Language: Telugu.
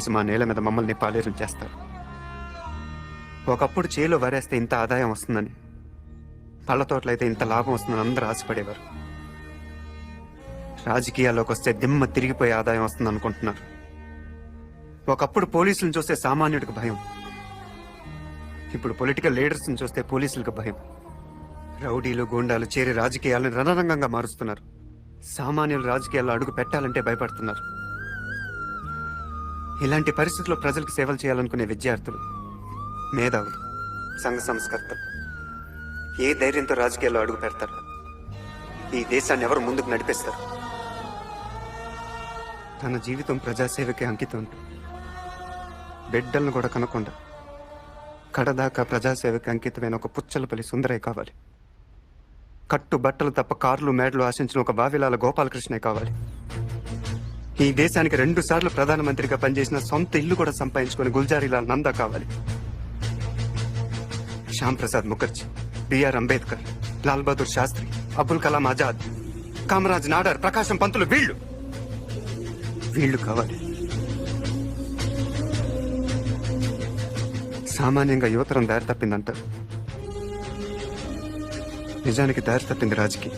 కలిసి మా నేల మీద మమ్మల్ని పాలేరు చేస్తారు. ఒకప్పుడు చేలో వరేస్తే ఇంత ఆదాయం వస్తుందని, పళ్ళ తోటలైతే ఇంత లాభం వస్తుందని అందరూ ఆశపడేవారు. రాజకీయాల్లోకి వస్తే దిమ్మ తిరిగిపోయే ఆదాయం వస్తుంది అనుకుంటున్నారు. ఒకప్పుడు పోలీసులను చూస్తే సామాన్యుడికి భయం, ఇప్పుడు పొలిటికల్ లీడర్స్ని చూస్తే పోలీసులకు భయం. రౌడీలు గూండాలు చేరి రాజకీయాలను రణరంగంగా మారుస్తున్నారు. సామాన్యులు రాజకీయాల్లో అడుగు పెట్టాలంటే భయపడుతున్నారు. ఇలాంటి పరిస్థితుల్లో ప్రజలకు సేవలు చేయాలనుకునే విద్యార్థులు, మేధావులు, సంఘ సంస్కర్తలు ఏ ధైర్యంతో రాజకీయాల్లో అడుగు పెడతారు? ఈ దేశాన్ని ఎవరు ముందుకు నడిపిస్తారు? తన జీవితం ప్రజాసేవకి అంకితం. బిడ్డలను కూడా కనకుండా కడదాకా ప్రజాసేవకి అంకితమైన ఒక పుచ్చలపల్లి సుందరే కావాలి. కట్టు బట్టలు తప్ప కార్లు మేడలు ఆశించిన ఒక వావిలాల గోపాలకృష్ణే కావాలి. ఈ దేశానికి 2 సార్లు ప్రధానమంత్రిగా పనిచేసిన సొంత ఇల్లు కూడా సంపాదించుకుని గుల్జారీలాల్ నందా కావాలి. శ్యామ్ ప్రసాద్ ముఖర్జీ, బిఆర్ అంబేద్కర్, లాల్ బహదూర్ శాస్త్రి, అబుల్ కలాం ఆజాద్, కామరాజ్ నాడార్, ప్రకాశం పంతులు వీళ్ళు కావాలి. సామాన్యంగా యువతరం దారి తప్పిందంటారు. నిజానికి దారి తప్పింది రాజకీయం.